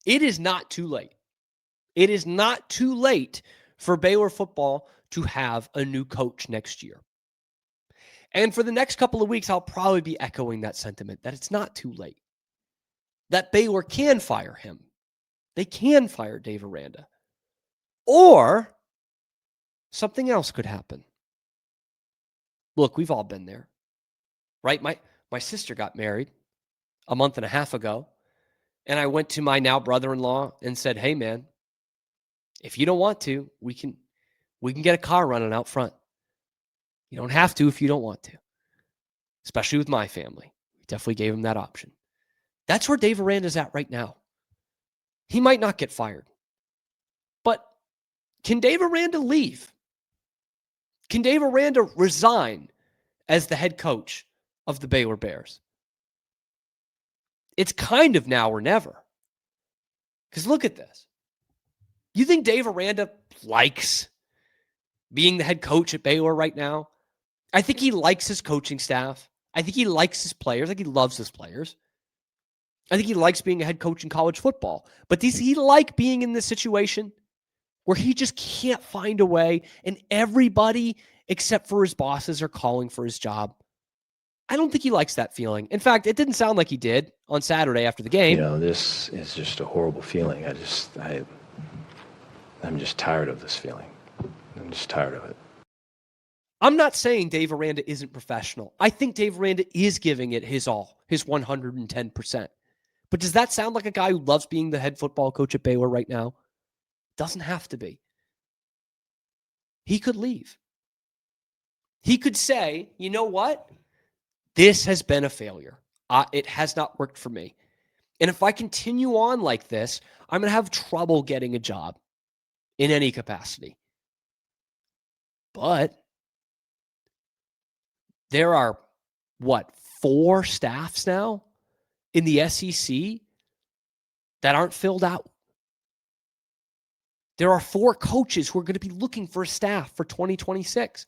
It is not too late. It is not too late for Baylor football to have a new coach next year. And for the next couple of weeks, I'll probably be echoing that sentiment that it's not too late. That Baylor can fire him. They can fire Dave Aranda. Or something else could happen. Look, we've all been there, right? My sister got married a month and a half ago, and I went to my now brother-in-law and said, hey, man, if you don't want to, we can get a car running out front. You don't have to if you don't want to, especially with my family. We definitely gave him that option. That's where Dave Aranda's at right now. He might not get fired, but can Dave Aranda leave? Can Dave Aranda resign as the head coach of the Baylor Bears? It's kind of now or never. Because look at this. You think Dave Aranda likes being the head coach at Baylor right now? I think he likes his coaching staff. I think he likes his players. I think he loves his players. I think he likes being a head coach in college football. But does he like being in this situation where he just can't find a way and everybody except for his bosses are calling for his job? I don't think he likes that feeling. In fact, it didn't sound like he did on Saturday after the game. You know, this is just a horrible feeling. I'm just tired of this feeling. I'm just tired of it. I'm not saying Dave Aranda isn't professional. I think Dave Aranda is giving it his all, his 110%. But does that sound like a guy who loves being the head football coach at Baylor right now? Doesn't have to be. He could leave. He could say, you know what? This has been a failure. It has not worked for me. And if I continue on like this, I'm going to have trouble getting a job in any capacity. But there are, 4 staffs now in the SEC that aren't filled out. There are 4 coaches who are going to be looking for a staff for 2026.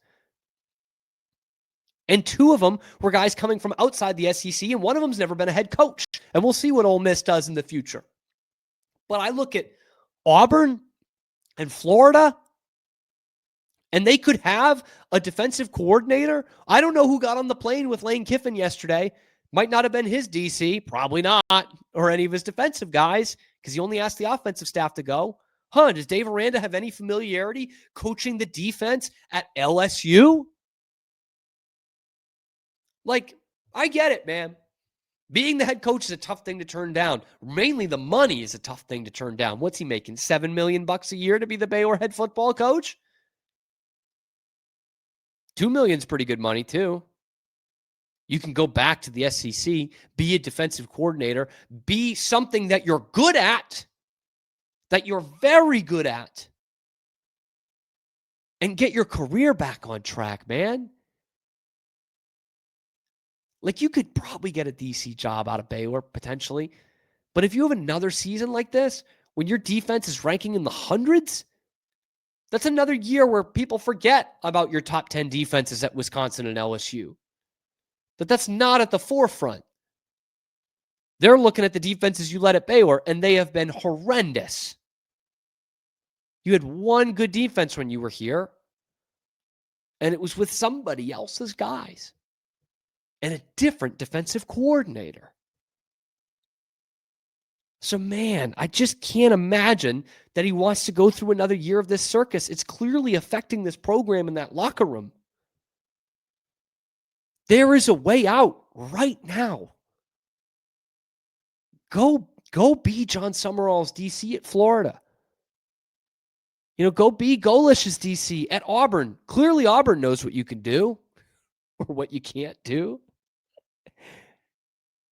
And 2 of them were guys coming from outside the SEC, and one of them's never been a head coach. And we'll see what Ole Miss does in the future. But I look at Auburn and Florida, and they could have a defensive coordinator. I don't know who got on the plane with Lane Kiffin yesterday. Might not have been his DC, probably not, or any of his defensive guys, because he only asked the offensive staff to go. Does Dave Aranda have any familiarity coaching the defense at LSU? Like, I get it, man. Being the head coach is a tough thing to turn down. Mainly the money is a tough thing to turn down. What's he making? $7 million a year to be the Baylor head football coach? $2 million is pretty good money, too. You can go back to the SEC, be a defensive coordinator, be something that you're good at, that you're very good at, and get your career back on track, man. Like, you could probably get a DC job out of Baylor, potentially. But if you have another season like this, when your defense is ranking in the hundreds, that's another year where people forget about your top 10 defenses at Wisconsin and LSU. That's not at the forefront. They're looking at the defenses you led at Baylor, and they have been horrendous. You had one good defense when you were here, and it was with somebody else's guys and a different defensive coordinator. So, man, I just can't imagine that he wants to go through another year of this circus. It's clearly affecting this program in that locker room. There is a way out right now. Go be John Summerall's DC at Florida. Go be Golish's DC at Auburn. Clearly, Auburn knows what you can do or what you can't do.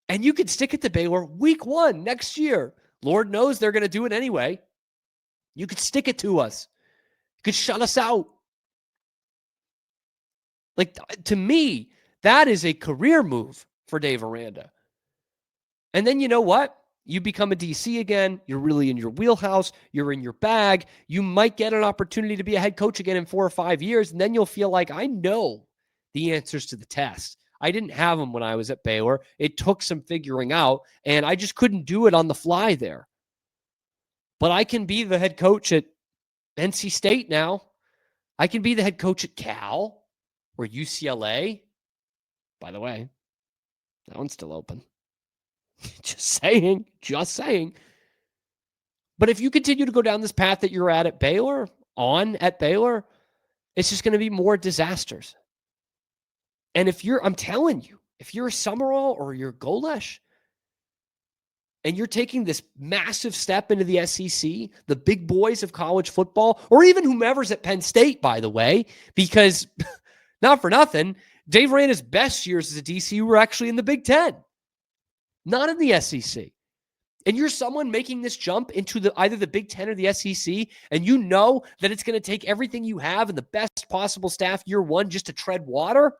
And you could stick it to Baylor week 1 next year. Lord knows they're going to do it anyway. You could stick it to us. You could shut us out. Like, to me, that is a career move for Dave Aranda. And then you know what? You become a DC again. You're really in your wheelhouse. You're in your bag. You might get an opportunity to be a head coach again in 4 or 5 years. And then you'll feel like, I know the answers to the test. I didn't have them when I was at Baylor. It took some figuring out, and I just couldn't do it on the fly there. But I can be the head coach at NC State now. I can be the head coach at Cal or UCLA. By the way, that one's still open. Just saying. But if you continue to go down this path that you're at Baylor, at Baylor, it's just going to be more disasters. And I'm telling you, if you're a Summerall or you're Golesh, and you're taking this massive step into the SEC, the big boys of college football, or even whomever's at Penn State, by the way, because not for nothing, Dave Aranda's best years as a DC were actually in the Big Ten, not in the SEC. And you're someone making this jump into either the Big Ten or the SEC, and you know that it's going to take everything you have and the best possible staff year one just to tread water.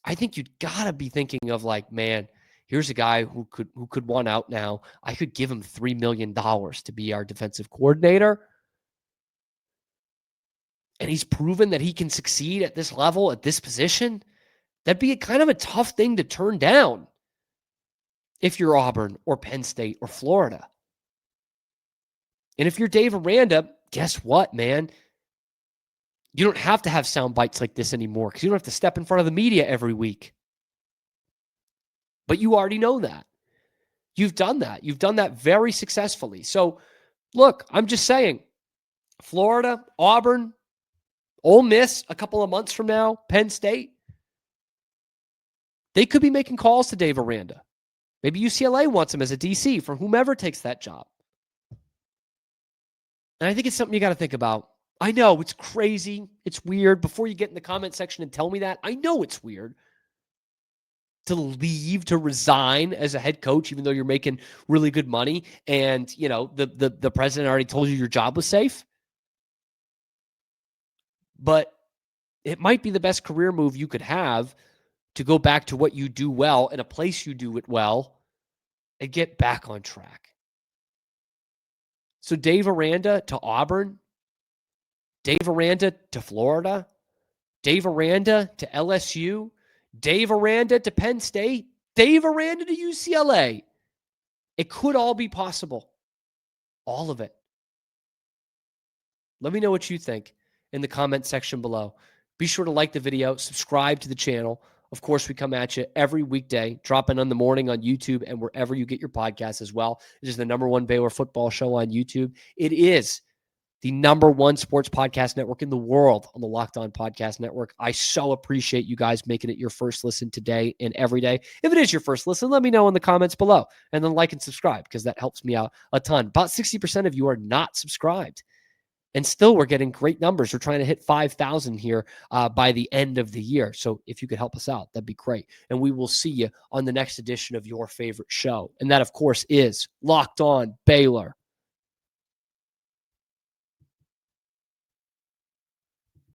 I think you'd got to be thinking of like, man, here's a guy who could want out now. I could give him $3 million to be our defensive coordinator. And he's proven that he can succeed at this level, at this position. That'd be kind of a tough thing to turn down if you're Auburn or Penn State or Florida. And if you're Dave Aranda, guess what, man? You don't have to have sound bites like this anymore because you don't have to step in front of the media every week. But you already know that. You've done that. You've done that very successfully. So, look, I'm just saying, Florida, Auburn, Ole Miss a couple of months from now, Penn State, they could be making calls to Dave Aranda. Maybe UCLA wants him as a DC for whomever takes that job. And I think it's something you got to think about. I know it's crazy. It's weird. Before you get in the comment section and tell me that, I know it's weird to leave, to resign as a head coach, even though you're making really good money. And, you know, the president already told you your job was safe. But it might be the best career move you could have to go back to what you do well in a place you do it well and get back on track. So Dave Aranda to Auburn, Dave Aranda to Florida, Dave Aranda to LSU, Dave Aranda to Penn State, Dave Aranda to UCLA. It could all be possible. All of it. Let me know what you think in the comment section below. Be sure to like the video, subscribe to the channel. Of course, we come at you every weekday, dropping on the morning on YouTube and wherever you get your podcasts as well. It is the #1 Baylor football show on YouTube. It is the #1 sports podcast network in the world on the Locked On Podcast Network. I so appreciate you guys making it your first listen today and every day. If it is your first listen, let me know in the comments below and then like and subscribe because that helps me out a ton. About 60% of you are not subscribed. And still, we're getting great numbers. We're trying to hit 5,000 here by the end of the year. So if you could help us out, that'd be great. And we will see you on the next edition of your favorite show. And that, of course, is Locked On Baylor.